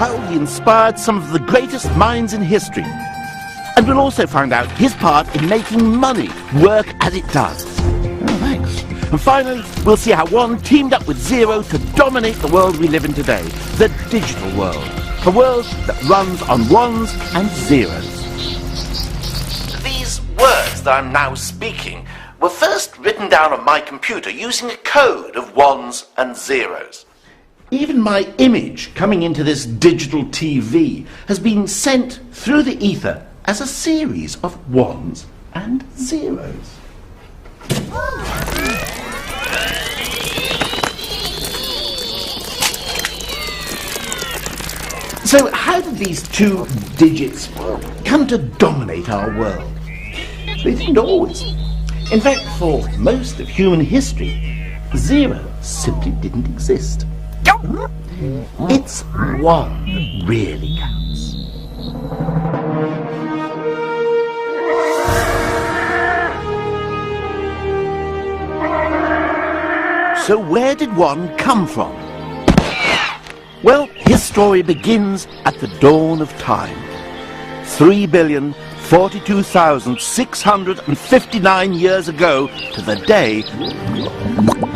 how he inspired some of the greatest minds in history. And we'll also find out his part in making money work as it does. Oh, thanks. And finally, we'll see how One teamed up with Zero to dominate the world we live in today, the digital world. A world that runs on ones and zeros. These words that I'm now speaking were first written down on my computer using a code of ones and zeros. Even my image coming into this digital TV has been sent through the ether as a series of ones and zeros. So how did these two digits come to dominate our world? They didn't always. In fact, for most of human history, zero simply didn't exist. It's one that really counts. So where did one come from? Well, his story begins at the dawn of time. 3,042,659 years ago to the day,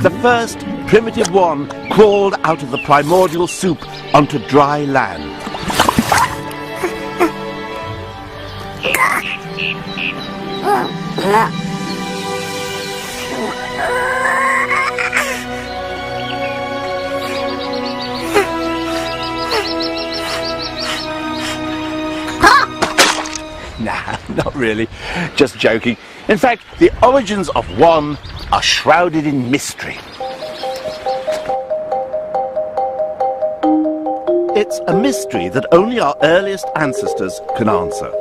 the first primitive one crawled out of the primordial soup onto dry land. Nah, not really. Just joking. In fact, the origins of One are shrouded in mystery. It's a mystery that only our earliest ancestors can answer.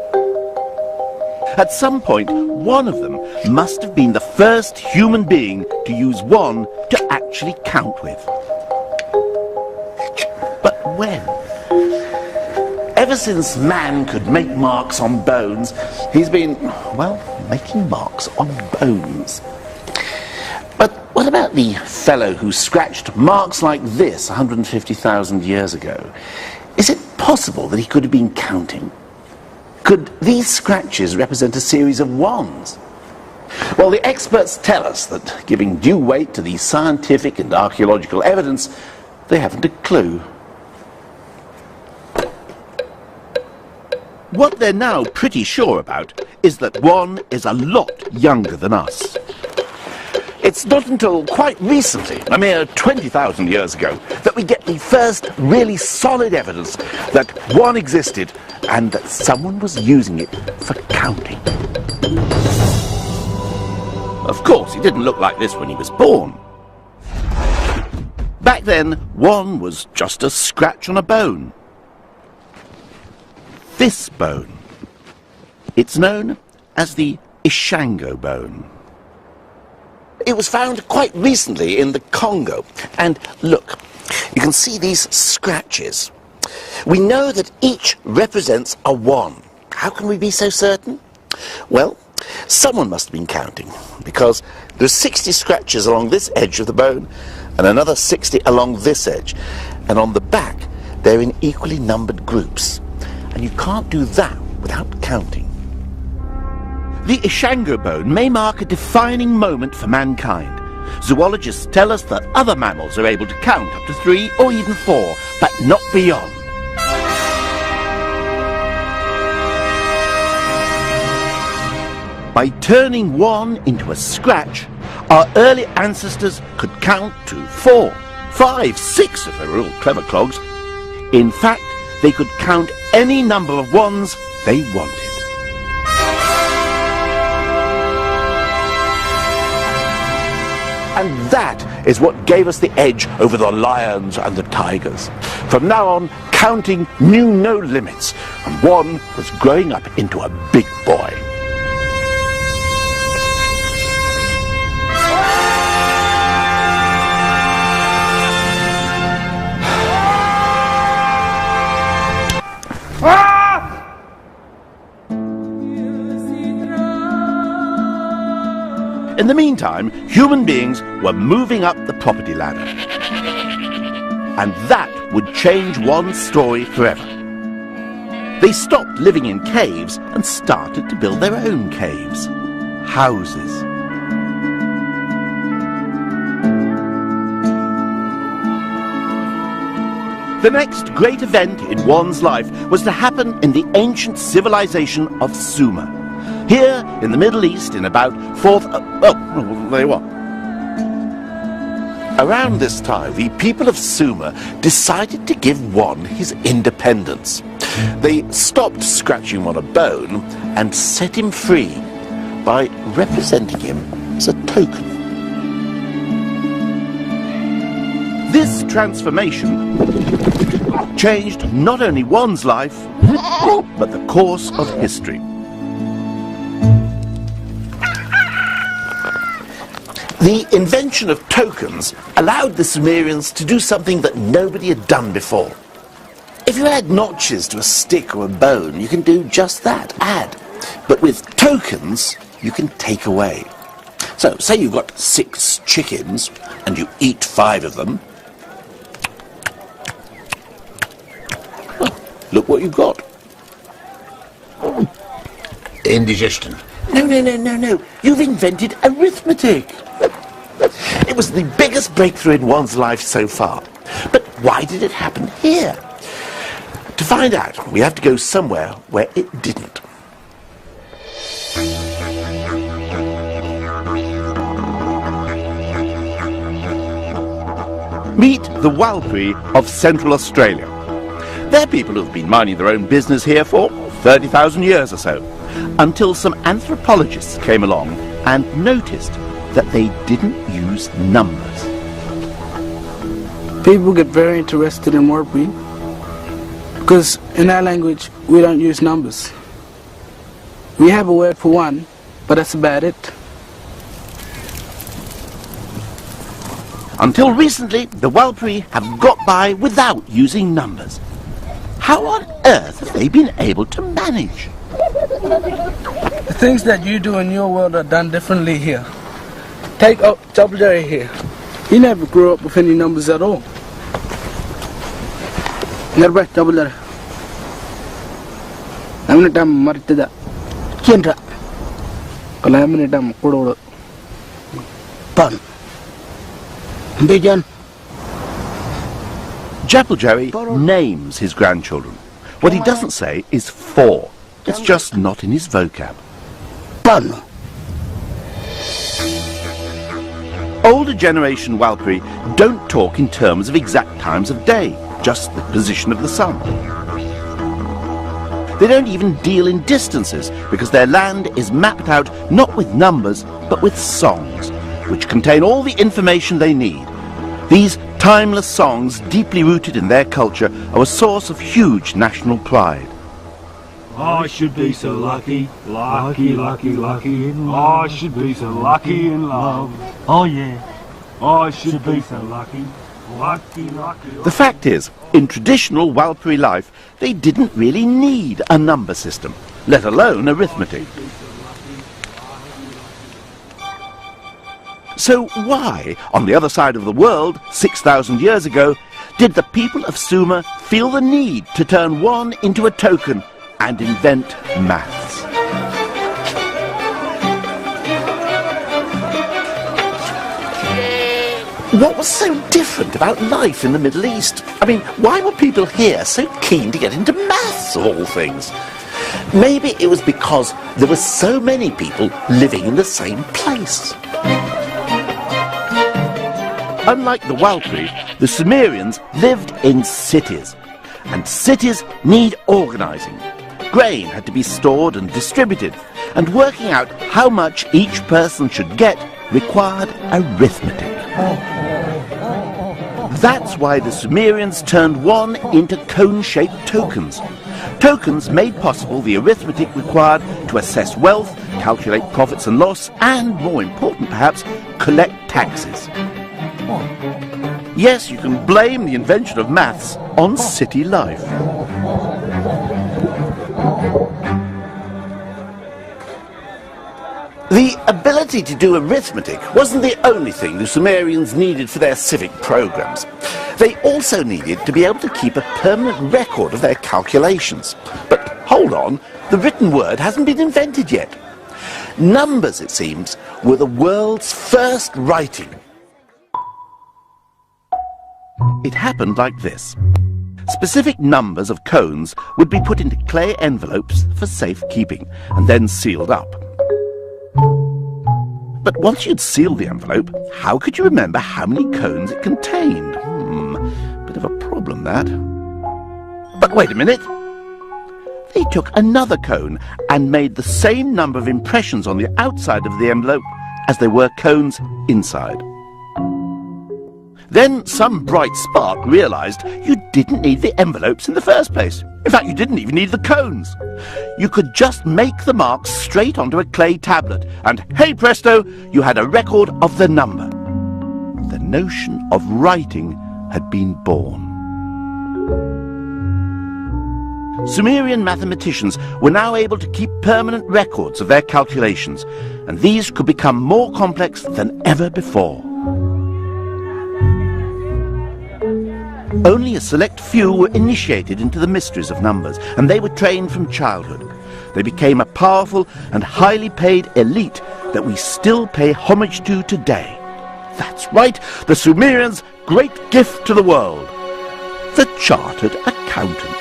At some point, one of them must have been the first human being to use one to actually count with. But when? Ever since man could make marks on bones, he's been, well, making marks on bones. But what about the fellow who scratched marks like this 150,000 years ago? Is it possible that he could have been counting? Could these scratches represent a series of ones? Well, the experts tell us that, giving due weight to the scientific and archaeological evidence, they haven't a clue. What they're now pretty sure about is that One is a lot younger than us. It's not until quite recently, a mere 20,000 years ago, that we get the first really solid evidence that One existed and that someone was using it for counting. Of course, he didn't look like this when he was born. Back then, One was just a scratch on a bone. This bone. It's known as the Ishango bone. It was found quite recently in the Congo. And look, you can see these scratches. We know that each represents a one. How can we be so certain? Well, someone must have been counting, because there's 60 scratches along this edge of the bone and another 60 along this edge. And on the back, they're in equally numbered groups. And you can't do that without counting. The Ishango bone may mark a defining moment for mankind. Zoologists tell us that other mammals are able to count up to 3 or even 4, but not beyond. By turning one into a scratch, our early ancestors could count to 4, 5, 6 if they were all clever clogs. In fact, they could count any number of ones they wanted. And that is what gave us the edge over the lions and the tigers. From now on, counting knew no limits, and One was growing up into a big boy. In the meantime, human beings were moving up the property ladder. and that would change one's story forever. They stopped living in caves and started to build their own caves. Houses. The next great event in one's life was to happen in the ancient civilization of Sumer. Here in the Middle East in about 4th... there you are. Around this time, the people of Sumer decided to give one his independence. They stopped scratching on a bone and set him free by representing him as a token. This transformation changed not only one's life, but the course of history. The invention of tokens allowed the Sumerians to do something that nobody had done before. If you add notches to a stick or a bone, you can do just that, add. But with tokens, you can take away. So, say you've got 6 chickens, and you eat 5 of them. Well, look what you've got. Indigestion. No. You've invented arithmetic. It was the biggest breakthrough in one's life so far. But why did it happen here? To find out, we have to go somewhere where it didn't. Meet the Warlpiri of Central Australia. They're people who've been minding their own business here for 30,000 years or so, until some anthropologists came along and noticed that they didn't use numbers. People get very interested in Warlpiri because in our language we don't use numbers. We have a word for one, but that's about it. Until recently, the Warlpiri have got by without using numbers. How on earth have they been able to manage? The things that you do in your world are done differently here. Take Double Jerry here. He never grew up with any numbers at all. Never Double Jerry. I'm not done Martida. Kendra. Calamity dam Kudo. Pun. Bijan. Japaljerry names his grandchildren. What he doesn't say is 4. It's just not in his vocab. Pun. Older generation Warlpiri don't talk in terms of exact times of day, just the position of the sun. They don't even deal in distances because their land is mapped out not with numbers but with songs, which contain all the information they need. These timeless songs, deeply rooted in their culture, are a source of huge national pride. I should be so lucky, lucky, lucky, lucky in love. I should be so lucky in love. Oh yeah, I should be so lucky, lucky, lucky. The fact is, in traditional Warlpiri life, they didn't really need a number system, let alone arithmetic. So why, on the other side of the world, 6,000 years ago, did the people of Sumer feel the need to turn one into a token and invent maths? What was so different about life in the Middle East? I mean, why were people here so keen to get into maths, of all things? Maybe it was because there were so many people living in the same place. Unlike the Warlpiri, the Sumerians lived in cities, and cities need organising. Grain had to be stored and distributed, and working out how much each person should get required arithmetic. That's why the Sumerians turned one into cone-shaped tokens. Tokens made possible the arithmetic required to assess wealth, calculate profits and loss, and, more important perhaps, collect taxes. Yes, you can blame the invention of maths on city life. The ability to do arithmetic wasn't the only thing the Sumerians needed for their civic programs. They also needed to be able to keep a permanent record of their calculations. But hold on, the written word hasn't been invented yet. Numbers, it seems, were the world's first writing. It happened like this. Specific numbers of cones would be put into clay envelopes for safekeeping and then sealed up. But once you'd sealed the envelope, how could you remember how many cones it contained? Bit of a problem, that. But wait a minute. They took another cone and made the same number of impressions on the outside of the envelope as there were cones inside. Then some bright spark realized you didn't need the envelopes in the first place. In fact, you didn't even need the cones. You could just make the marks straight onto a clay tablet, and hey presto, you had a record of the number. The notion of writing had been born. Sumerian mathematicians were now able to keep permanent records of their calculations, and these could become more complex than ever before. Only a select few were initiated into the mysteries of numbers, and they were trained from childhood. They became a powerful and highly paid elite that we still pay homage to today. That's right, the Sumerians' great gift to the world, the Chartered Accountant.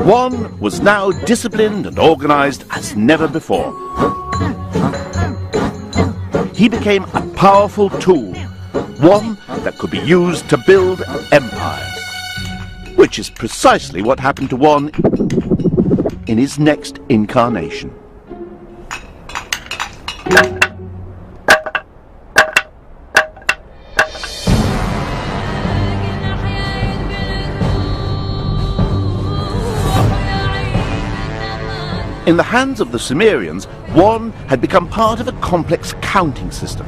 One was now disciplined and organized as never before. He became a powerful tool, one that could be used to build empires, which is precisely what happened to One in his next incarnation. In the hands of the Sumerians, One had become part of a complex counting system.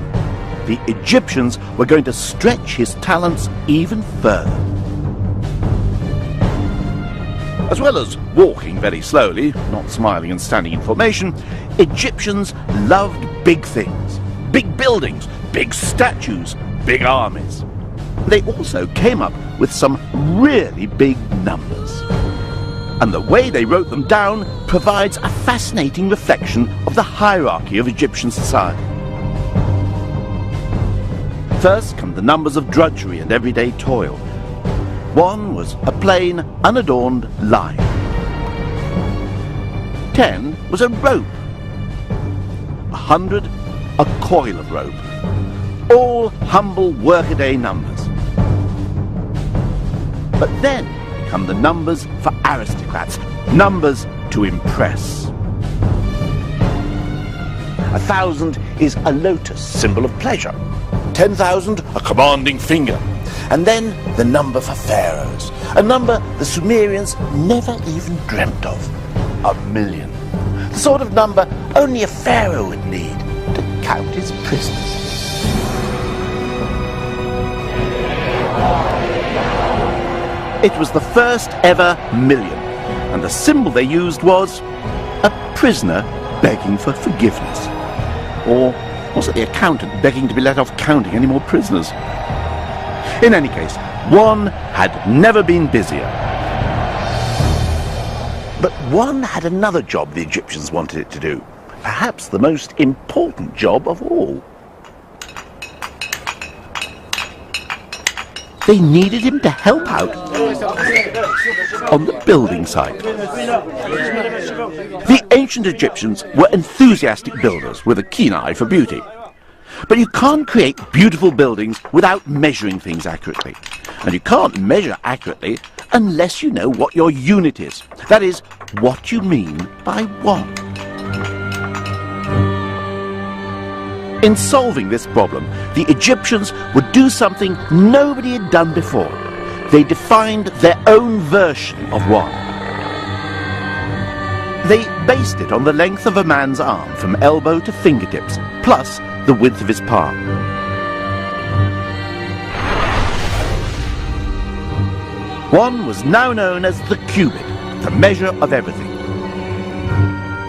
The Egyptians were going to stretch his talents even further. As well as walking very slowly, not smiling and standing in formation, Egyptians loved big things, big buildings, big statues, big armies. They also came up with some really big numbers. And the way they wrote them down provides a fascinating reflection of the hierarchy of Egyptian society. First come the numbers of drudgery and everyday toil. One was a plain, unadorned line. 10 was a rope. 100, a coil of rope. All humble workaday numbers. But then come the numbers for aristocrats, numbers to impress. 1,000 is a lotus, symbol of pleasure. 10,000, a commanding finger. And then the number for pharaohs, a number the Sumerians never even dreamt of. 1,000,000. The sort of number only a pharaoh would need to count his prisoners. It was the first ever million, and the symbol they used was a prisoner begging for forgiveness. Or was it the accountant begging to be let off counting any more prisoners? In any case, One had never been busier. But One had another job the Egyptians wanted it to do, perhaps the most important job of all. They needed him to help out on the building site. The ancient Egyptians were enthusiastic builders with a keen eye for beauty. But you can't create beautiful buildings without measuring things accurately. And you can't measure accurately unless you know what your unit is. That is, what you mean by one. In solving this problem, the Egyptians would do something nobody had done before. They defined their own version of one. They based it on the length of a man's arm from elbow to fingertips, plus the width of his palm. One was now known as the cubit, the measure of everything.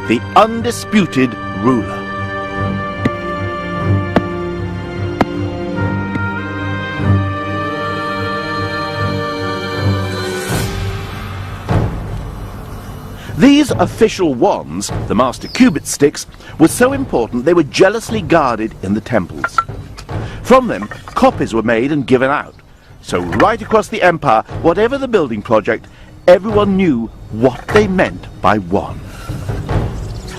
the undisputed ruler. These official wands, the master cubit sticks, were so important they were jealously guarded in the temples. From them, copies were made and given out. So right across the empire, whatever the building project, everyone knew what they meant by one.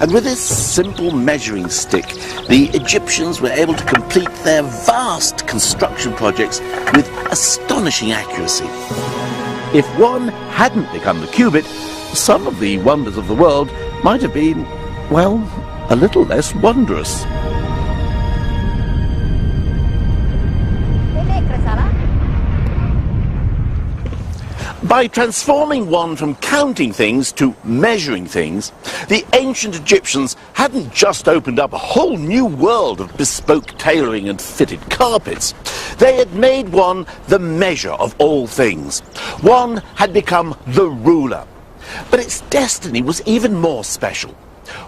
And with this simple measuring stick, the Egyptians were able to complete their vast construction projects with astonishing accuracy. If one hadn't become the cubit, some of the wonders of the world might have been, well, a little less wondrous. By transforming one from counting things to measuring things, the ancient Egyptians hadn't just opened up a whole new world of bespoke tailoring and fitted carpets. They had made one the measure of all things. One had become the ruler. But its destiny was even more special.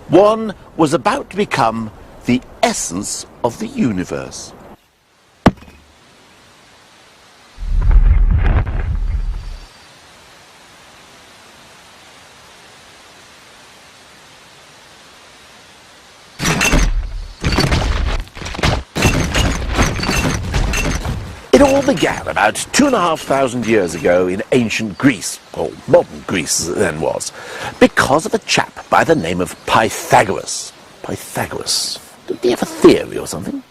One was about to become the essence of the universe. It all began about 2,500 years ago in ancient Greece, or modern Greece as it then was, because of a chap by the name of Pythagoras. Pythagoras. Did he have a theory or something?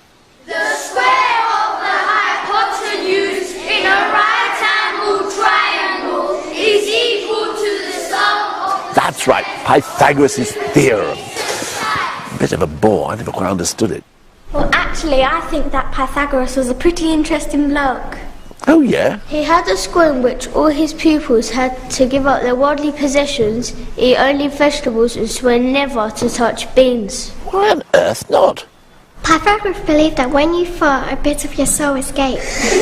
The square of the hypotenuse in a right-angled triangle is equal to the sum of... That's right, Pythagoras' theorem. Bit of a bore, I never quite understood it. Well, actually, I think that Pythagoras was a pretty interesting bloke. Oh, yeah? He had a school in which all his pupils had to give up their worldly possessions, eat only vegetables, and swear never to touch beans. Why on earth not? Pythagoras believed that when you fart, a bit of your soul escapes.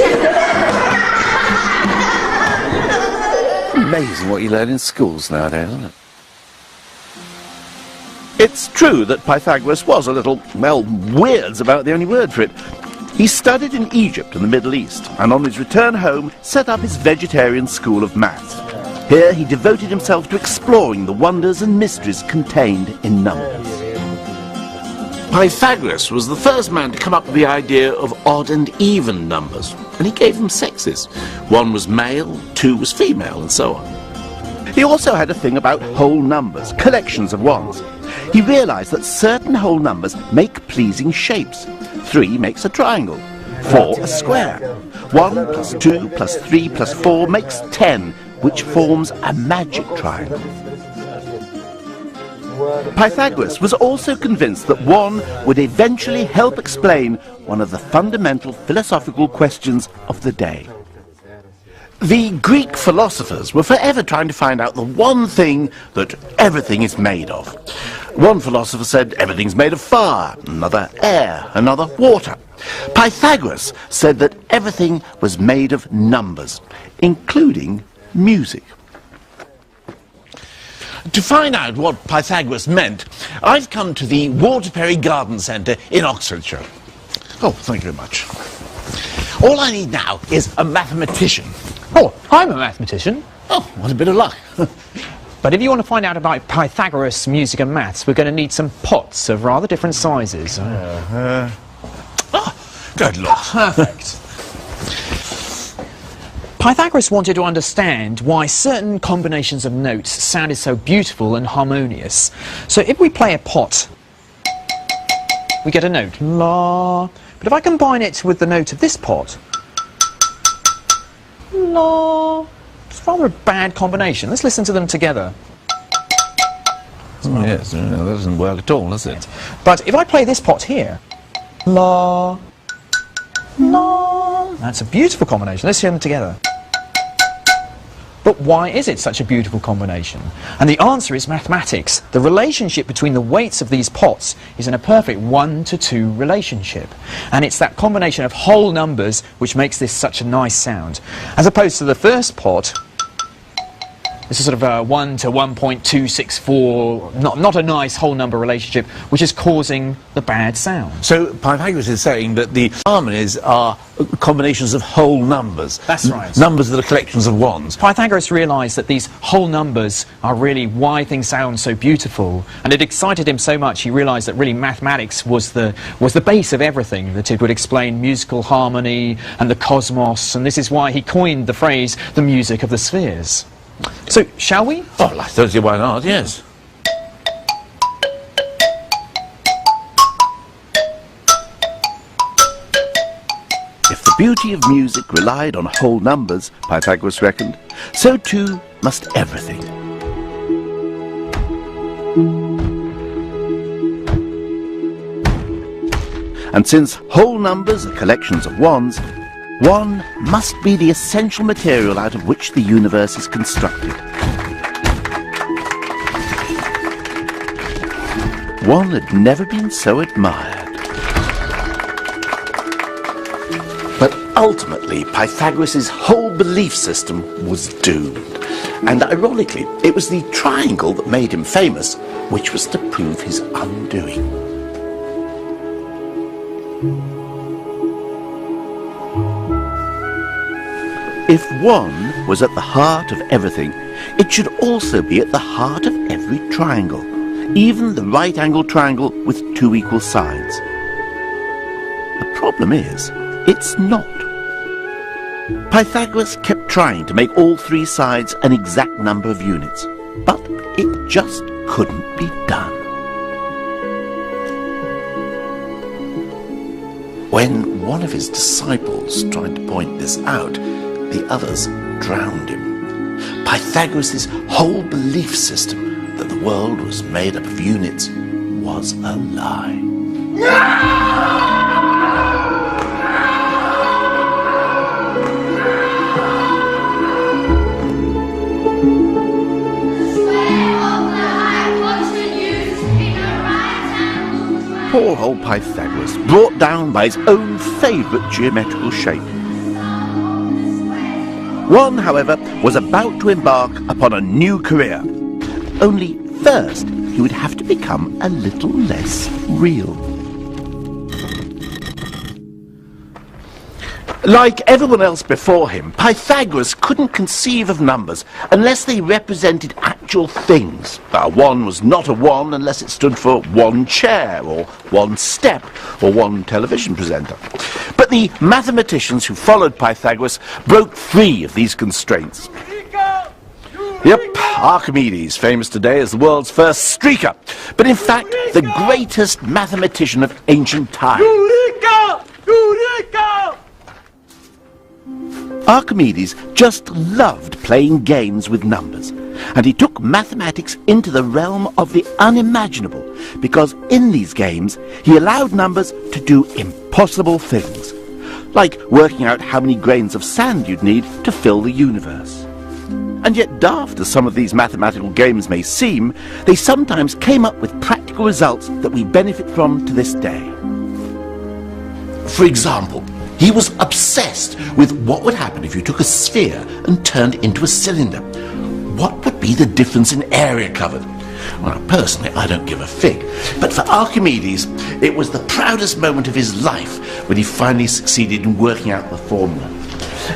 Amazing what you learn in schools nowadays, isn't it? It's true that Pythagoras was a little, well, weird's about the only word for it. He studied in Egypt and the Middle East, and on his return home set up his vegetarian school of maths. Here he devoted himself to exploring the wonders and mysteries contained in numbers. Pythagoras was the first man to come up with the idea of odd and even numbers, and he gave them sexes. 1 was male, 2 was female, and so on. He also had a thing about whole numbers, collections of ones. He realized that certain whole numbers make pleasing shapes. 3 makes a triangle, 4 a square. 1 plus 2 plus 3 plus 4 makes 10, which forms a magic triangle. Pythagoras was also convinced that 1 would eventually help explain one of the fundamental philosophical questions of the day. The Greek philosophers were forever trying to find out the one thing that everything is made of. One philosopher said everything's made of fire, another air, another water. Pythagoras said that everything was made of numbers, including music. To find out what Pythagoras meant, I've come to the Waterbury Garden Centre in Oxfordshire. Oh, thank you very much. All I need now is a mathematician. Oh, I'm a mathematician. Oh, what a bit of luck. But if you want to find out about Pythagoras, music and maths, we're going to need some pots of rather different sizes. Good luck. Perfect. Pythagoras wanted to understand why certain combinations of notes sounded so beautiful and harmonious. So if we play a pot, we get a note, la. But if I combine it with the note of this pot, la, it's rather a bad combination. Let's listen to them together. Oh, yes, that doesn't work at all, does it? But if I play this pot here, la, la, that's a beautiful combination. Let's hear them together. But why is it such a beautiful combination? And the answer is mathematics. The relationship between the weights of these pots is in a perfect 1-to-2 relationship. And it's that combination of whole numbers which makes this such a nice sound. As opposed to the first pot, This is sort of a 1 to 1.264, not a nice whole number relationship, which is causing the bad sound. So Pythagoras is saying that the harmonies are combinations of whole numbers. That's right. Numbers that are collections of ones. Pythagoras realised that these whole numbers are really why things sound so beautiful, and it excited him so much he realised that really mathematics was the base of everything, that it would explain musical harmony and the cosmos, and this is why he coined the phrase the music of the spheres. So, shall we? Oh, I don't see why not, yes. If the beauty of music relied on whole numbers, Pythagoras reckoned, so too must everything. And since whole numbers are collections of ones, one must be the essential material out of which the universe is constructed. One had never been so admired. But ultimately, Pythagoras' whole belief system was doomed. And ironically, it was the triangle that made him famous, which was to prove his undoing. If one was at the heart of everything, it should also be at the heart of every triangle, even the right-angled triangle with two equal sides. The problem is, it's not. Pythagoras kept trying to make all three sides an exact number of units, but it just couldn't be done. When one of his disciples tried to point this out, the others drowned him. Pythagoras' whole belief system that the world was made up of units was a lie. Poor old Pythagoras, brought down by his own favourite geometrical shape. One, however, was about to embark upon a new career. Only first, he would have to become a little less real. Like everyone else before him, Pythagoras couldn't conceive of numbers unless they represented actual things. One was not a one unless it stood for one chair, or one step, or one television presenter. But the mathematicians who followed Pythagoras broke free of these constraints. Yep, Archimedes, famous today as the world's first streaker, but in fact the greatest mathematician of ancient times. Eureka! Eureka! Archimedes just loved playing games with numbers, and he took mathematics into the realm of the unimaginable, because in these games he allowed numbers to do impossible things, like working out how many grains of sand you'd need to fill the universe. And yet, daft as some of these mathematical games may seem, they sometimes came up with practical results that we benefit from to this day. For example, he was obsessed with what would happen if you took a sphere and turned it into a cylinder. What would be the difference in area covered? Well, personally, I don't give a fig. But for Archimedes, it was the proudest moment of his life when he finally succeeded in working out the formula.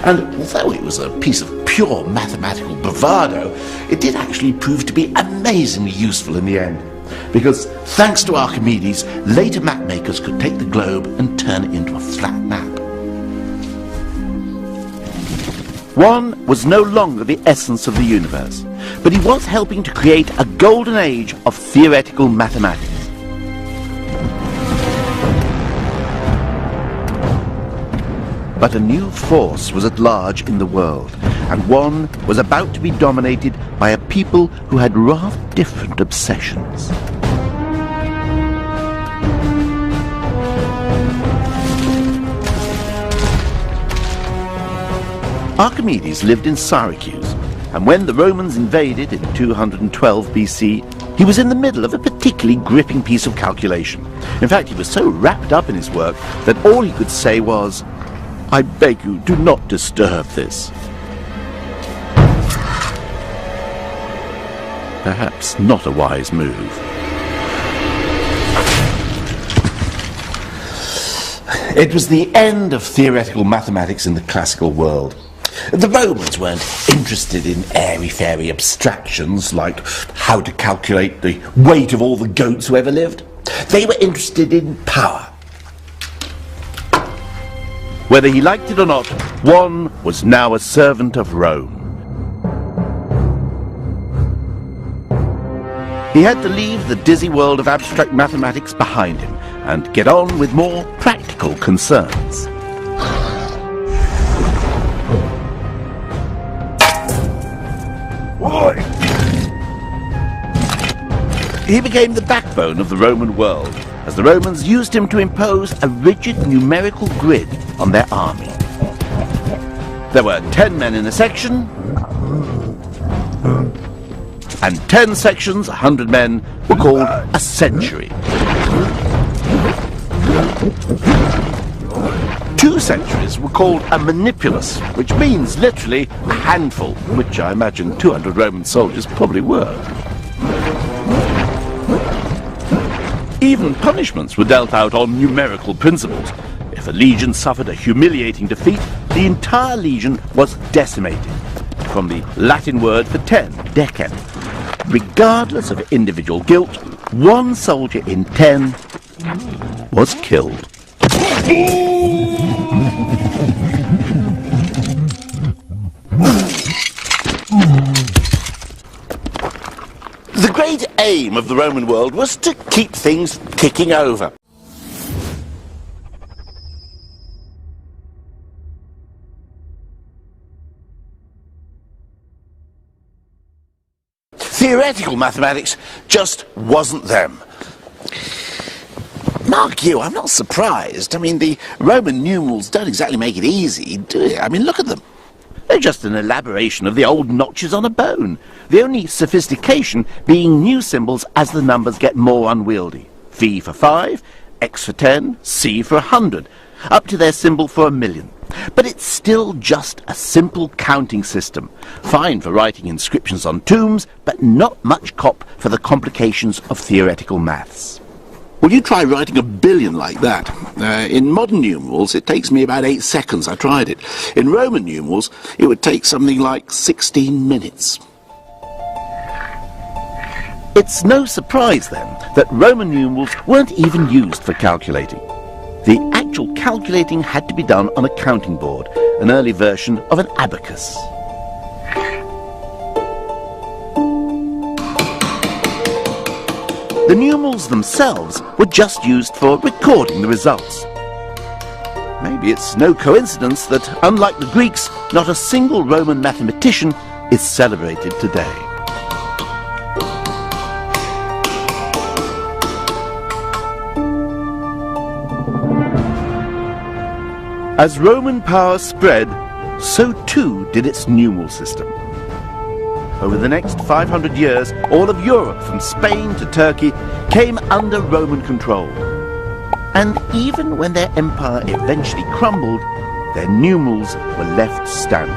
And although it was a piece of pure mathematical bravado, it did actually prove to be amazingly useful in the end. Because thanks to Archimedes, later mapmakers could take the globe and turn it into a flat map. One was no longer the essence of the universe, but he was helping to create a golden age of theoretical mathematics. But a new force was at large in the world, and one was about to be dominated by a people who had rather different obsessions. Archimedes lived in Syracuse, and when the Romans invaded in 212 BC, he was in the middle of a particularly gripping piece of calculation. In fact, he was so wrapped up in his work that all he could say was, "I beg you, do not disturb this." perhaps not a wise move. It was the end of theoretical mathematics in the classical world. The Romans weren't interested in airy-fairy abstractions like how to calculate the weight of all the goats who ever lived. They were interested in power. Whether he liked it or not, one was now a servant of Rome. He had to leave the dizzy world of abstract mathematics behind him and get on with more practical concerns. He became the backbone of the Roman world, as the Romans used him to impose a rigid numerical grid on their army. There were 10 men in a section, and 10 sections, 100 men, were called a century. 2 centuries were called a manipulus, which means literally a handful, which I imagine 200 Roman soldiers probably were. Even punishments were dealt out on numerical principles. If a legion suffered a humiliating defeat, the entire legion was decimated, from the Latin word for 10, decem. Regardless of individual guilt, 1 soldier in 10 was killed. The great aim of the Roman world was to keep things ticking over. Theoretical mathematics just wasn't them. Mark you, I'm not surprised. I mean, the Roman numerals don't exactly make it easy, do they? I mean, look at them. They're just an elaboration of the old notches on a bone, the only sophistication being new symbols as the numbers get more unwieldy. V for 5, X for 10, C for 100, up to their symbol for 1,000,000. But it's still just a simple counting system, fine for writing inscriptions on tombs, but not much cop for the complications of theoretical maths. Well, you try writing 1,000,000,000 like that. In modern numerals, it takes me about 8 seconds. I tried it. In Roman numerals, it would take something like 16 minutes. It's no surprise, then, that Roman numerals weren't even used for calculating. The actual calculating had to be done on a counting board, an early version of an abacus. The numerals themselves were just used for recording the results. Maybe it's no coincidence that, unlike the Greeks, not a single Roman mathematician is celebrated today. As Roman power spread, so too did its numeral system. Over the next 500 years, all of Europe, from Spain to Turkey, came under Roman control. And even when their empire eventually crumbled, their numerals were left standing.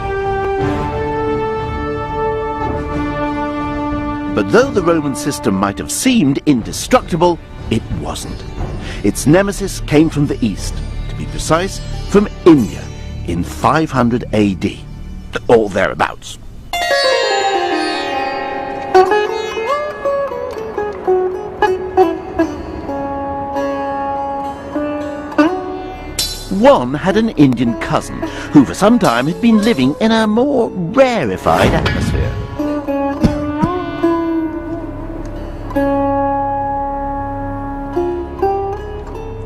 But though the Roman system might have seemed indestructible, it wasn't. Its nemesis came from the east, to be precise, from India, in 500 AD, or thereabouts. One had an Indian cousin who for some time had been living in a more rarefied atmosphere.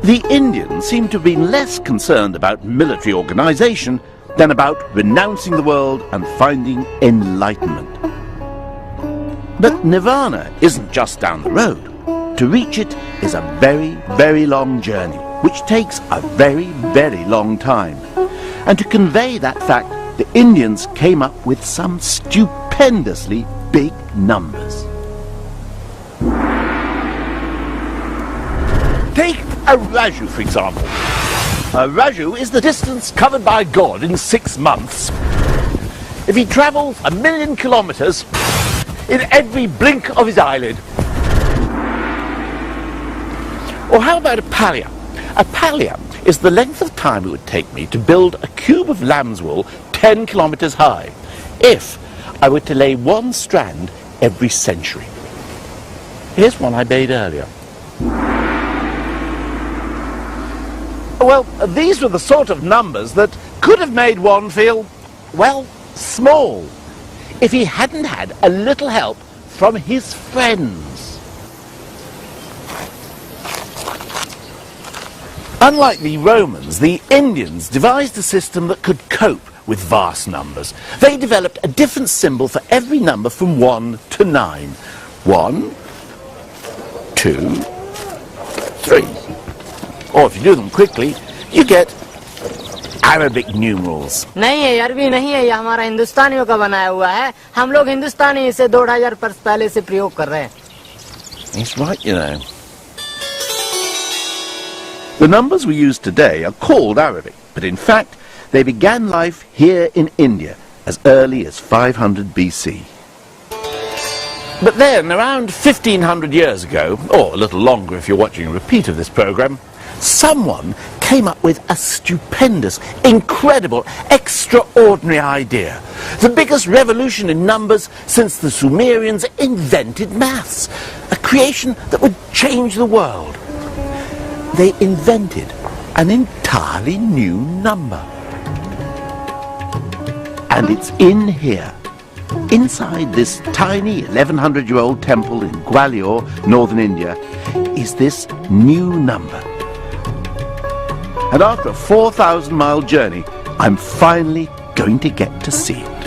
The Indians seemed to have been less concerned about military organization than about renouncing the world and finding enlightenment. But Nirvana isn't just down the road. To reach it is a very, very long journey, which takes a very, very long time. And to convey that fact, the Indians came up with some stupendously big numbers. Take a raju, for example. A raju is the distance covered by God in 6 months. If he travels 1,000,000 kilometers, in every blink of his eyelid. Or how about a pallium? A pallium is the length of time it would take me to build a cube of lamb's wool 10 kilometers high, if I were to lay one strand every century. Here's one I made earlier. Well, these were the sort of numbers that could have made one feel, well, small, if he hadn't had a little help from his friends. Unlike the Romans, the Indians devised a system that could cope with vast numbers. They developed a different symbol for every number from 1 to 9. 1, 2, 3. Or if you do them quickly, you get Arabic numerals. नहीं है, अरबी नहीं है, ये हमारा हिंदुस्तानियों का बनाया हुआ है. हम लोग हिंदुस्तानी इसे 2000 वर्ष पहले से प्रयोग कर रहे हैं. He's right, you know. The numbers we use today are called Arabic, but in fact they began life here in India as early as 500 BC. But then, around 1500 years ago, or a little longer if you're watching a repeat of this program, someone came up with a stupendous, incredible, extraordinary idea. The biggest revolution in numbers since the Sumerians invented maths. A creation that would change the world. They invented an entirely new number. And it's in here, inside this tiny 1100-year-old temple in Gwalior, northern India, is this new number. And after a 4,000-mile journey, I'm finally going to get to see it.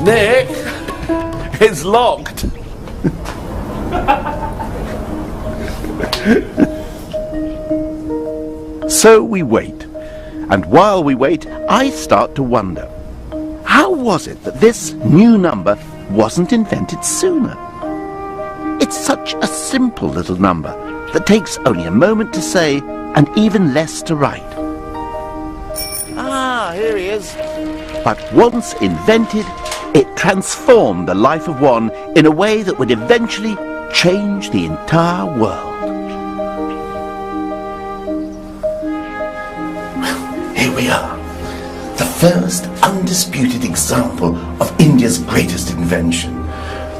Nick, it's locked. So we wait, and while we wait, I start to wonder, how was it that this new number wasn't invented sooner? It's such a simple little number that takes only a moment to say and even less to write. Ah, here he is. But once invented, it transformed the life of one in a way that would eventually change the entire world. Well, here we are. The first undisputed example of India's greatest invention.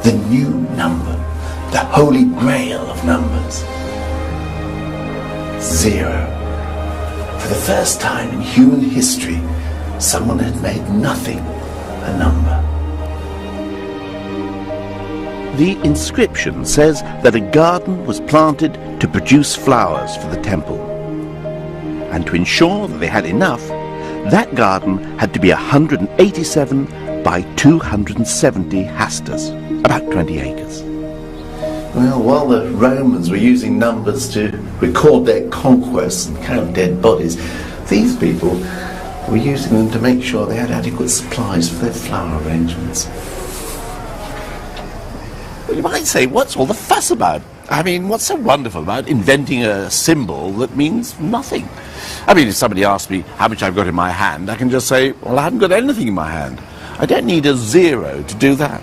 The new number. The holy grail of numbers. 0. For the first time in human history, someone had made nothing a number. The inscription says that a garden was planted to produce flowers for the temple. And to ensure that they had enough, that garden had to be 187 by 270 hastas, about 20 acres. Well, while the Romans were using numbers to record their conquests and count dead bodies, these people were using them to make sure they had adequate supplies for their flower arrangements. Well, you might say, what's all the fuss about? I mean, what's so wonderful about inventing a symbol that means nothing? I mean, if somebody asks me how much I've got in my hand, I can just say, well, I haven't got anything in my hand. I don't need a 0 to do that.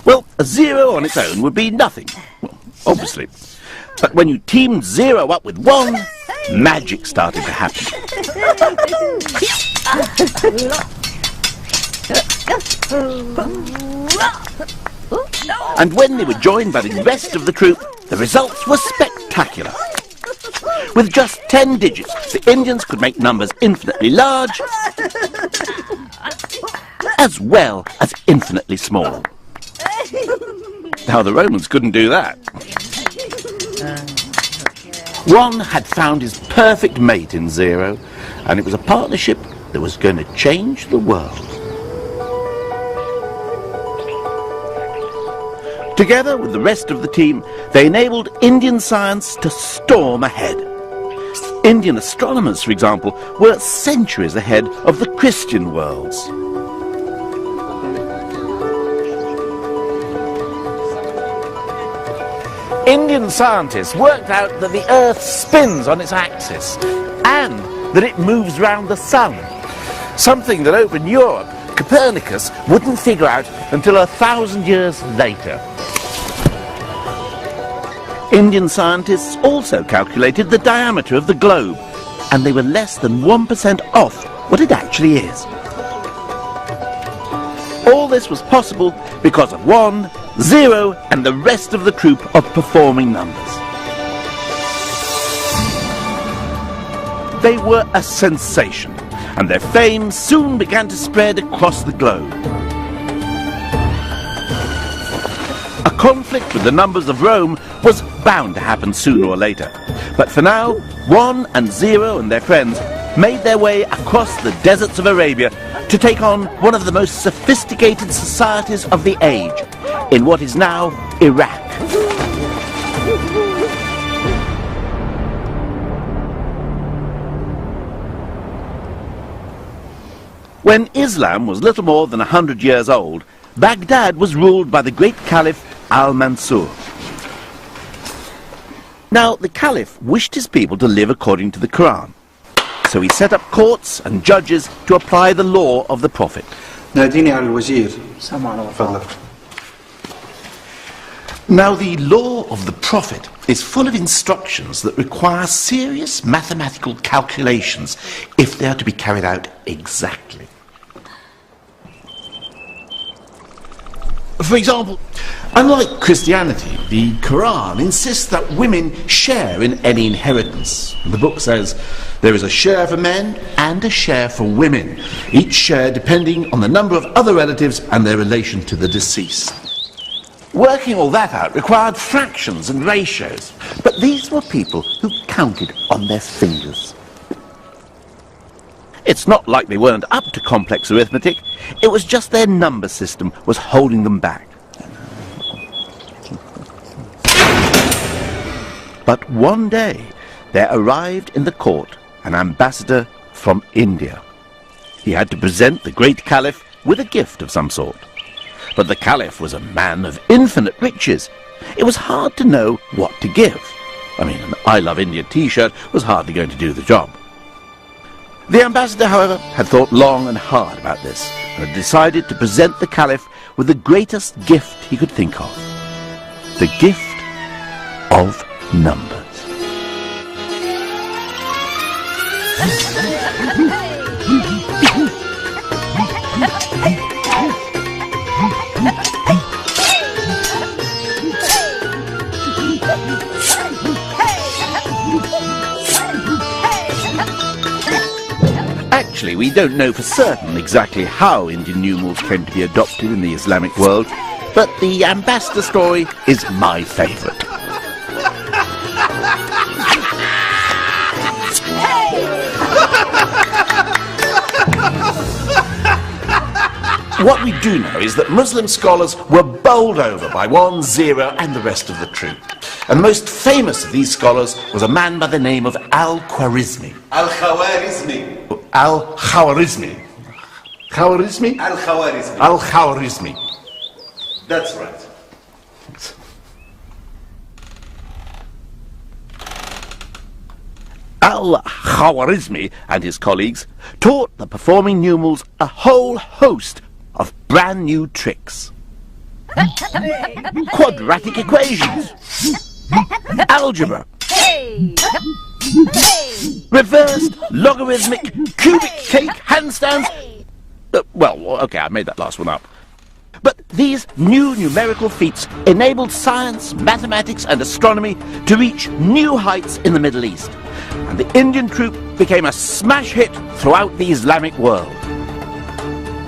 Well, a 0 on its own would be nothing, well, obviously. But when you teamed 0 up with 1, magic started to happen. And when they were joined by the rest of the troop, the results were spectacular. With just 10 digits, the Indians could make numbers infinitely large, as well as infinitely small. Now, the Romans couldn't do that. One had found his perfect mate in 0, and it was a partnership that was going to change the world. Together with the rest of the team, they enabled Indian science to storm ahead. Indian astronomers, for example, were centuries ahead of the Christian worlds. Indian scientists worked out that the Earth spins on its axis, and that it moves round the sun. Something that over in Europe, Copernicus wouldn't figure out until 1,000 years later. Indian scientists also calculated the diameter of the globe, and they were less than 1% off what it actually is. All this was possible because of 1, 0, and the rest of the troupe of performing numbers. They were a sensation, and their fame soon began to spread across the globe. A conflict with the numbers of Rome was bound to happen sooner or later. But for now, 1 and 0 and their friends made their way across the deserts of Arabia to take on one of the most sophisticated societies of the age, in what is now Iraq. When Islam was little more than 100 years old, Baghdad was ruled by the great Caliph Al-Mansur. Now, the Caliph wished his people to live according to the Quran, so he set up courts and judges to apply the law of the Prophet. Now, the law of the Prophet is full of instructions that require serious mathematical calculations if they are to be carried out exactly. For example, unlike Christianity, the Quran insists that women share in any inheritance. The book says there is a share for men and a share for women, each share depending on the number of other relatives and their relation to the deceased. Working all that out required fractions and ratios, but these were people who counted on their fingers. It's not like they weren't up to complex arithmetic, it was just their number system was holding them back. But one day, there arrived in the court an ambassador from India. He had to present the great Caliph with a gift of some sort. But the Caliph was a man of infinite riches. It was hard to know what to give. I mean, an I Love India t-shirt was hardly going to do the job. The ambassador, however, had thought long and hard about this, and had decided to present the Caliph with the greatest gift he could think of. The gift of numbers. Actually, we don't know for certain exactly how Indian numerals came to be adopted in the Islamic world, but the ambassador story is my favourite. What we do know is that Muslim scholars were bowled over by 1, 0 and the rest of the troupe. And the most famous of these scholars was a man by the name of Al-Khwarizmi. Al-Khwarizmi. Al-Khwarizmi. Khwarizmi? Al-Khwarizmi. Al-Khwarizmi. That's right. Al-Khwarizmi and his colleagues taught the performing numerals a whole host of brand new tricks. Quadratic equations, algebra, reversed, logarithmic, cubic cake, handstands. Well, okay, I made that last one up. But these new numerical feats enabled science, mathematics and astronomy to reach new heights in the Middle East, and the Indian troupe became a smash hit throughout the Islamic world.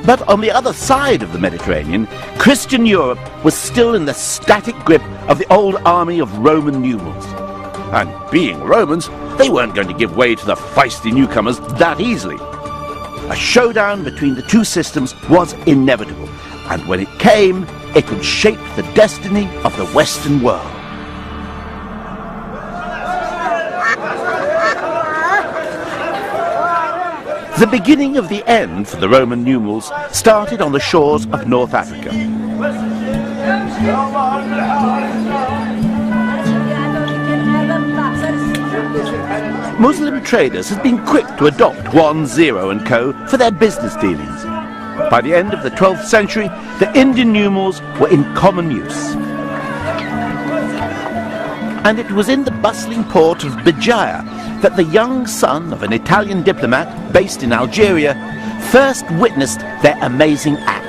But on the other side of the Mediterranean, Christian Europe was still in the static grip of the old army of Roman numerals. And being Romans, they weren't going to give way to the feisty newcomers that easily. A showdown between the two systems was inevitable, and when it came, it would shape the destiny of the Western world. The beginning of the end for the Roman numerals started on the shores of North Africa. Muslim traders had been quick to adopt 1, 0 and Co. for their business dealings. By the end of the 12th century, the Indian numerals were in common use. And it was in the bustling port of Béjaïa that the young son of an Italian diplomat based in Algeria first witnessed their amazing act.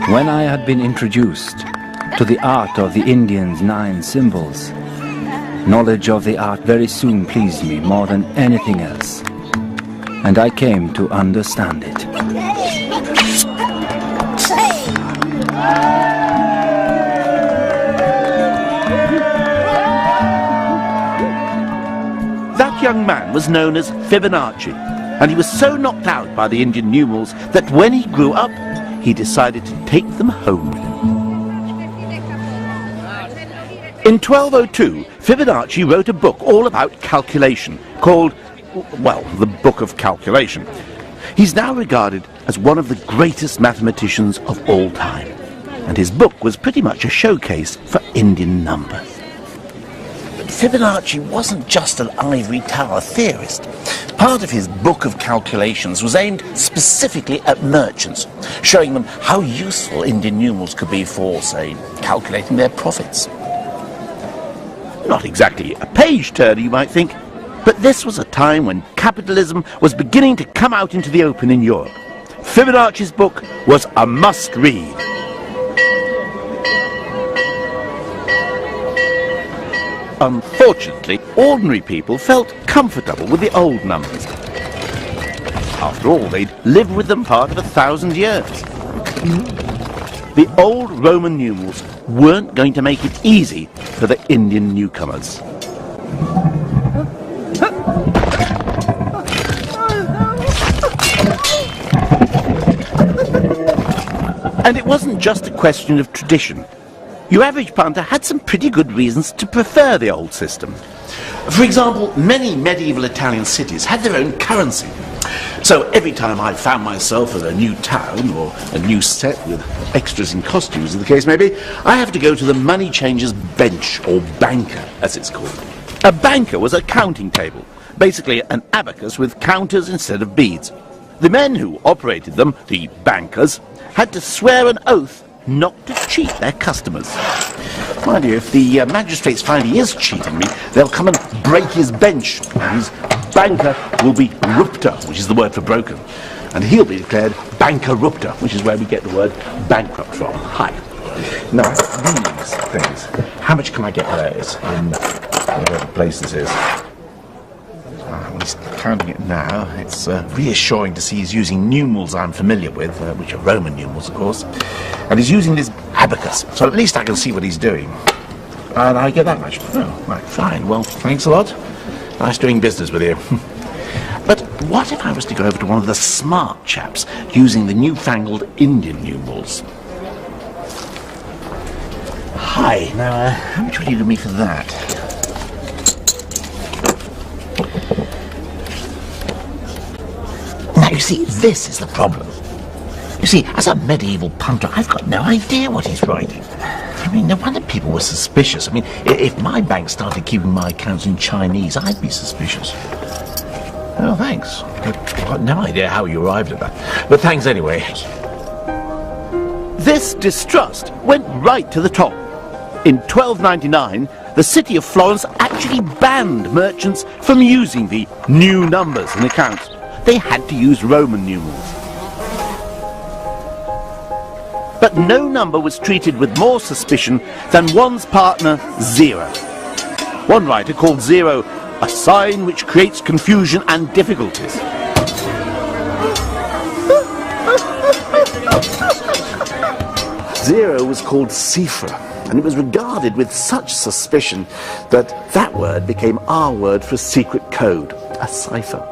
When I had been introduced to the art of the Indians' 9 symbols, knowledge of the art very soon pleased me more than anything else, and I came to understand it. That young man was known as Fibonacci, and he was so knocked out by the Indian numerals that when he grew up, he decided to take them home with him. In 1202, Fibonacci wrote a book all about calculation, called, well, the Book of Calculation. He's now regarded as one of the greatest mathematicians of all time, and his book was pretty much a showcase for Indian numbers. But Fibonacci wasn't just an ivory tower theorist. Part of his Book of Calculations was aimed specifically at merchants, showing them how useful Indian numerals could be for, say, calculating their profits. Not exactly a page-turner, you might think, but this was a time when capitalism was beginning to come out into the open in Europe. Fibonacci's book was a must-read. Unfortunately, ordinary people felt comfortable with the old numbers. After all, they'd lived with them part of 1,000 years. The old Roman numerals weren't going to make it easy for the Indian newcomers. And it wasn't just a question of tradition. Your average punter had some pretty good reasons to prefer the old system. For example, many medieval Italian cities had their own currency. So every time I found myself at a new town or a new set with extras in costumes, as the case may be, I have to go to the money changer's bench, or banker, as it's called. A banker was a counting table, basically an abacus with counters instead of beads. The men who operated them, the bankers, had to swear an oath not to cheat their customers. Mind you, if the magistrates find he is cheating me, they'll come and break his bench, and his banker will be rupta, which is the word for broken, and he'll be declared bankerupta, which is where we get the word bankrupt from. Hi. Now, these things, how much can I get for those in whatever place this is? He's counting it now. It's reassuring to see he's using numerals I'm familiar with, which are Roman numerals, of course. And he's using this abacus, so at least I can see what he's doing. And I get that much. Oh, right, fine. Well, thanks a lot. Nice doing business with you. But what if I was to go over to one of the smart chaps using the newfangled Indian numerals? Hi. Now, how much will you give me for that? Now, you see, this is the problem. You see, as a medieval punter, I've got no idea what he's writing. I mean, no wonder people were suspicious. I mean, if my bank started keeping my accounts in Chinese, I'd be suspicious. Oh, thanks. I've got no idea how you arrived at that. But thanks anyway. This distrust went right to the top. In 1299, the city of Florence actually banned merchants from using the new numbers in accounts. They had to use Roman numerals. But no number was treated with more suspicion than one's partner, 0. One writer called 0 a sign which creates confusion and difficulties. Zero was called cifra, and it was regarded with such suspicion that that word became our word for a secret code, a cipher.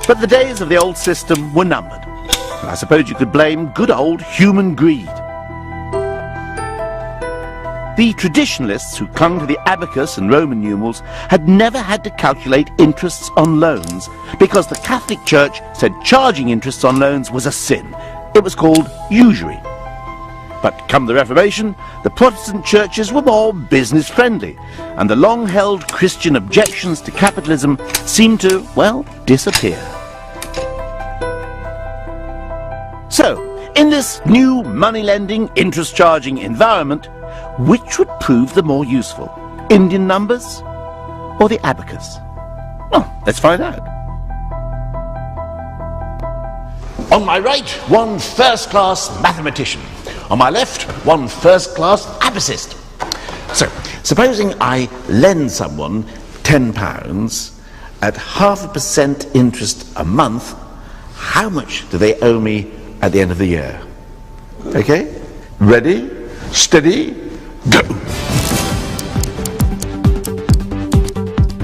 But the days of the old system were numbered. And I suppose you could blame good old human greed. The traditionalists who clung to the abacus and Roman numerals had never had to calculate interests on loans because the Catholic Church said charging interests on loans was a sin. It was called usury. But come the Reformation, the Protestant churches were more business-friendly, and the long-held Christian objections to capitalism seemed to, well, disappear. So, in this new money-lending, interest-charging environment, which would prove the more useful? Indian numbers or the abacus? Well, let's find out. On my right, one first-class mathematician. On my left, one first-class abacist. So, supposing I lend someone £10 at 0.5% interest a month, how much do they owe me at the end of the year? Okay? Ready? Steady? Go!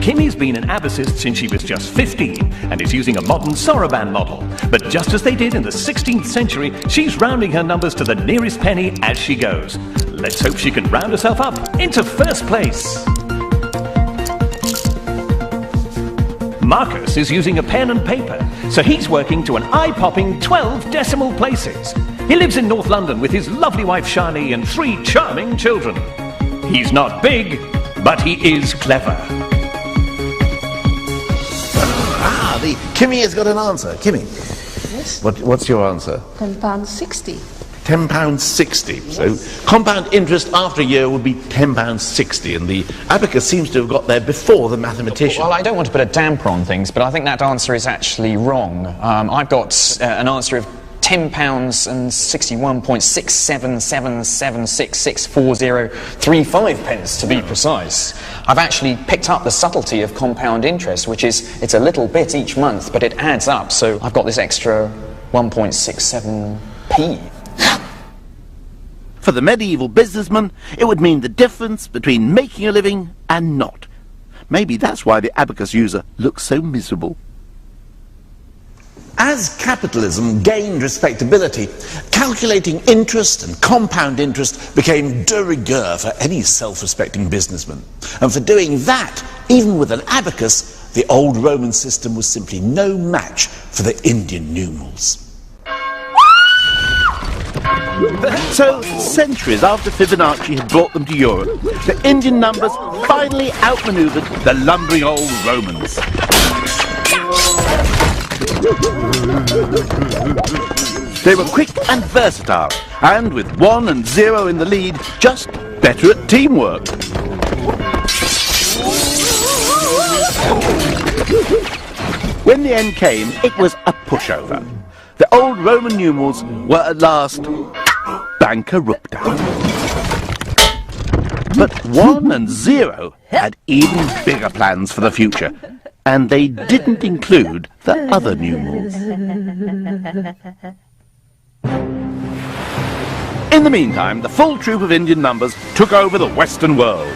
Kimmy's been an abacist since she was just 15 and is using a modern Soroban model. But just as they did in the 16th century, she's rounding her numbers to the nearest penny as she goes. Let's hope she can round herself up into first place. Marcus is using a pen and paper, so he's working to an eye-popping 12 decimal places. He lives in North London with his lovely wife Shani and 3 charming children. He's not big, but he is clever. The Kimmy has got an answer. Kimmy, Yes. what's your answer? £10.60. £10.60. So compound interest after a year would be £10.60, and the abacus seems to have got there before the mathematician. Well, I don't want to put a damper on things, but I think that answer is actually wrong. I've got an answer of £10.61.6777664035 to be precise. I've actually picked up the subtlety of compound interest, which is it's a little bit each month, but it adds up, so I've got this extra 1.67p. For the medieval businessman, it would mean the difference between making a living and not. Maybe that's why the abacus user looks so miserable. As capitalism gained respectability, calculating interest and compound interest became de rigueur for any self-respecting businessman. And for doing that, even with an abacus, the old Roman system was simply no match for the Indian numerals. So, centuries after Fibonacci had brought them to Europe, the Indian numbers finally outmaneuvered the lumbering old Romans. They were quick and versatile, and with 1 and 0 in the lead, just better at teamwork. When the end came, it was a pushover. The old Roman numerals were at last bankarupta. But 1 and 0 had even bigger plans for the future, and they didn't include the other numerals. In the meantime, the full troop of Indian numbers took over the Western world.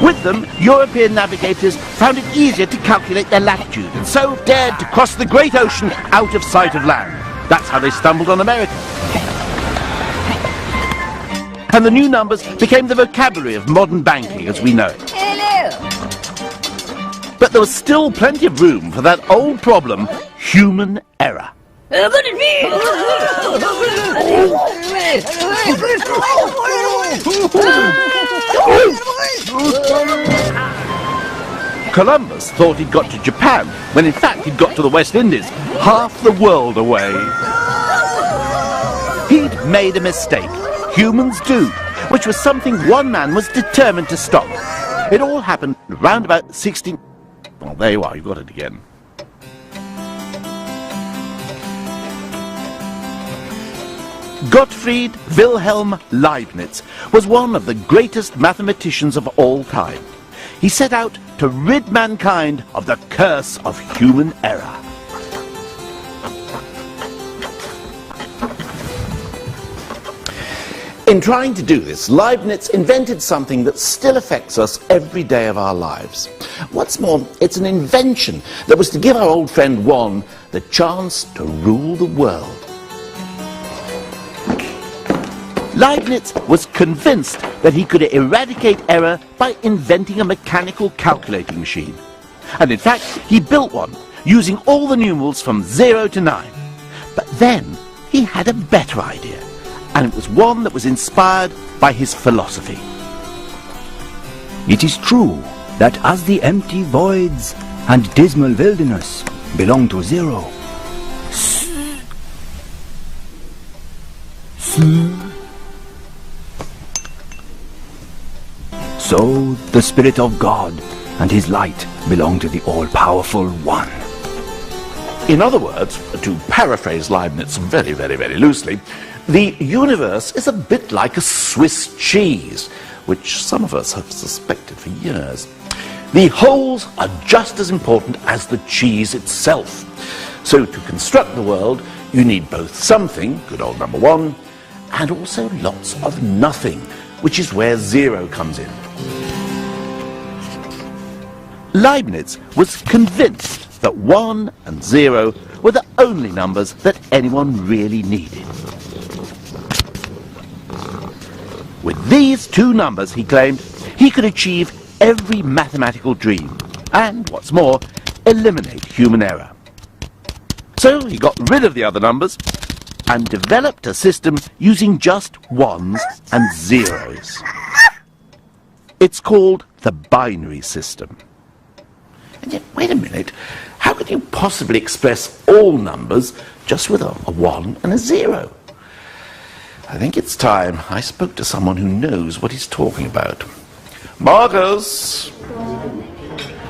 With them, European navigators found it easier to calculate their latitude, and so dared to cross the great ocean out of sight of land. That's how they stumbled on America. And the new numbers became the vocabulary of modern banking as we know it. Hello. But there was still plenty of room for that old problem, human error. Columbus thought he'd got to Japan, when in fact he'd got to the West Indies, half the world away. He'd made a mistake. Humans do, which was something one man was determined to stop. It all happened round about 16... Well, there you are, you've got it again. Gottfried Wilhelm Leibniz was one of the greatest mathematicians of all time. He set out to rid mankind of the curse of human error. In trying to do this, Leibniz invented something that still affects us every day of our lives. What's more, it's an invention that was to give our old friend Juan the chance to rule the world. Leibniz was convinced that he could eradicate error by inventing a mechanical calculating machine. And in fact, he built one, using all the numerals from 0 to 9. But then he had a better idea, and it was one that was inspired by his philosophy. It is true that as the empty voids and dismal wilderness belong to 0, so the Spirit of God and His light belong to the all-powerful One. In other words, to paraphrase Leibniz very, very, very loosely, the universe is a bit like a Swiss cheese, which some of us have suspected for years. The holes are just as important as the cheese itself. So to construct the world, you need both something, good old number 1, and also lots of nothing, which is where 0 comes in. Leibniz was convinced that 1 and 0 were the only numbers that anyone really needed. With these two numbers, he claimed, he could achieve every mathematical dream, and, what's more, eliminate human error. So he got rid of the other numbers and developed a system using just 1s and 0s. It's called the binary system. And yet, wait a minute, how could you possibly express all numbers just with a 1 and a 0? I think it's time I spoke to someone who knows what he's talking about. Marcus!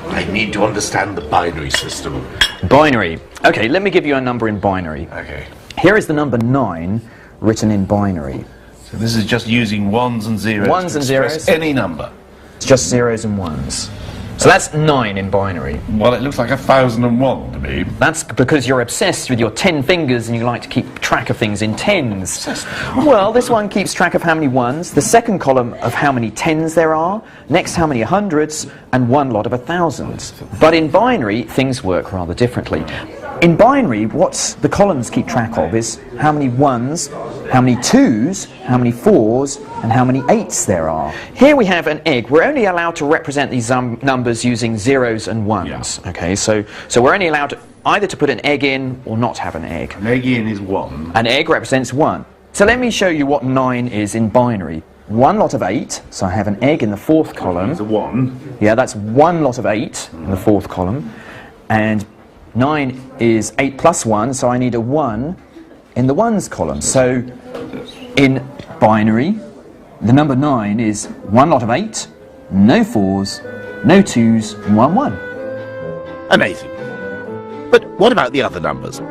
I need to understand the binary system. Binary. Okay, let me give you a number in binary. Okay. Here is the number 9 written in binary. So this is just using 1s and 0s. 1s and 0s. Any number. It's just 0s and 1s. So that's 9 in binary. Well, it looks like 1001 to me. That's because you're obsessed with your 10 fingers and you like to keep track of things in tens. Well, this one keeps track of how many ones, the second column of how many tens there are, next how many hundreds, and one lot of 1000s. But in binary, things work rather differently. In binary, what the columns keep track of is how many 1s, how many 2s, how many 4s, and how many 8s there are. Here we have an egg. We're only allowed to represent these numbers using 0s and 1s. Yeah. Okay, so we're only allowed to either to put an egg in or not have an egg. An egg in is 1. An egg represents 1. So let me show you what 9 is in binary. One lot of 8, so I have an egg in the fourth column. It's a 1. Yeah, that's one lot of 8 in the fourth column. And 9 is 8 plus 1, so I need a 1 in the ones column. So in binary, the number 9 is one lot of 8, no 4s, no 2s, and 1 1. Amazing. But what about the other numbers?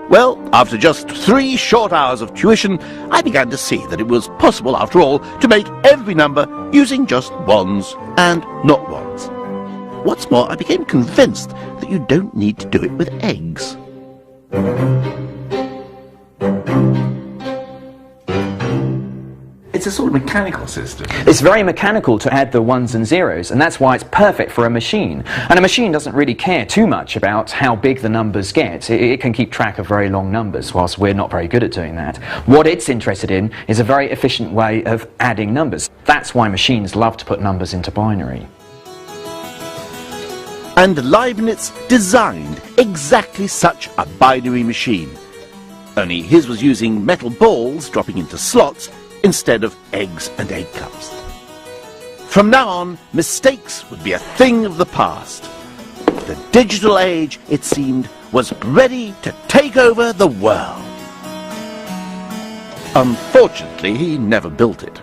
Well, after just 3 short hours of tuition, I began to see that it was possible, after all, to make every number using just 1s and not 1s. What's more, I became convinced that you don't need to do it with eggs. It's a sort of mechanical system. It's very mechanical to add the 1s and 0s, and that's why it's perfect for a machine. And a machine doesn't really care too much about how big the numbers get. It can keep track of very long numbers, whilst we're not very good at doing that. What it's interested in is a very efficient way of adding numbers. That's why machines love to put numbers into binary. And Leibniz designed exactly such a binary machine. Only his was using metal balls dropping into slots instead of eggs and egg cups. From now on, mistakes would be a thing of the past. The digital age, it seemed, was ready to take over the world. Unfortunately, he never built it.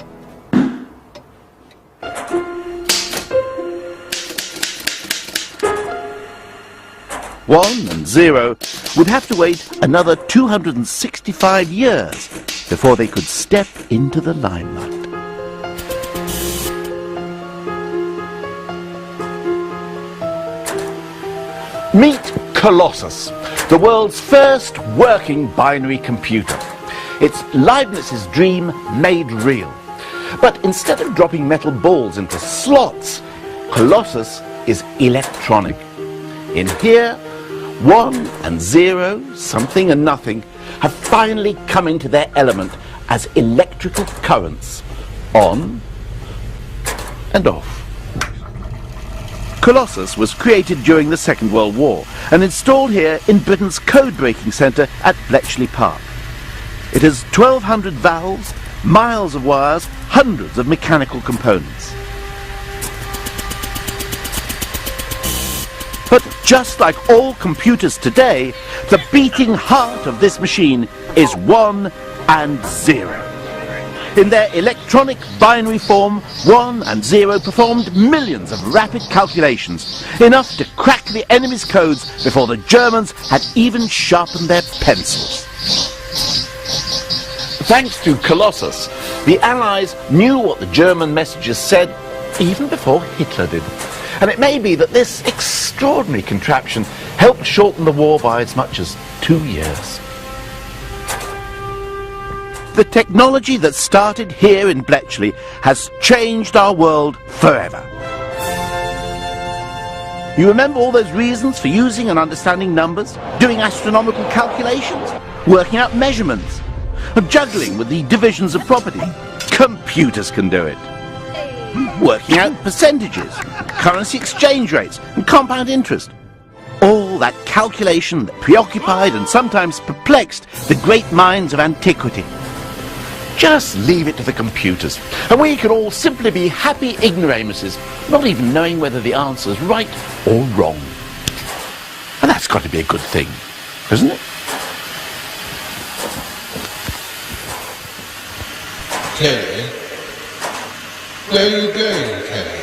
One and 0 would have to wait another 265 years before they could step into the limelight. Meet Colossus, the world's first working binary computer. It's Leibniz's dream made real. But instead of dropping metal balls into slots, Colossus is electronic. In here, 1 and 0, something and nothing, have finally come into their element as electrical currents, on and off. Colossus was created during the Second World War and installed here in Britain's code-breaking centre at Bletchley Park. It has 1,200 valves, miles of wires, hundreds of mechanical components. But just like all computers today, the beating heart of this machine is 1 and 0. In their electronic binary form, 1 and 0 performed millions of rapid calculations, enough to crack the enemy's codes before the Germans had even sharpened their pencils. Thanks to Colossus, the Allies knew what the German messages said even before Hitler did. And it may be that this extraordinary contraption helped shorten the war by as much as 2 years. The technology that started here in Bletchley has changed our world forever. You remember all those reasons for using and understanding numbers, doing astronomical calculations, working out measurements, and juggling with the divisions of property? Computers can do it. Working out percentages, currency exchange rates, and compound interest. All that calculation that preoccupied and sometimes perplexed the great minds of antiquity. Just leave it to the computers, and we can all simply be happy ignoramuses, not even knowing whether the answer's right or wrong. And that's got to be a good thing, isn't it? Terry? Where are you going, Terry?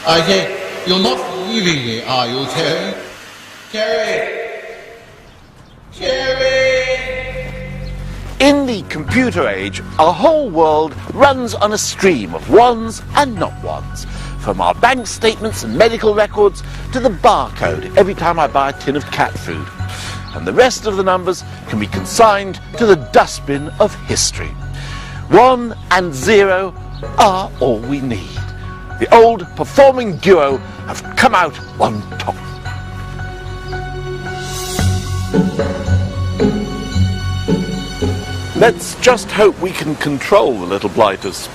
I say, you're not leaving me, are you, Terry? Terry! Terry! In the computer age, our whole world runs on a stream of ones and not ones. From our bank statements and medical records to the barcode every time I buy a tin of cat food. And the rest of the numbers can be consigned to the dustbin of history. 1 and 0 are all we need. The old performing duo have come out on top. Let's just hope we can control the little blighters.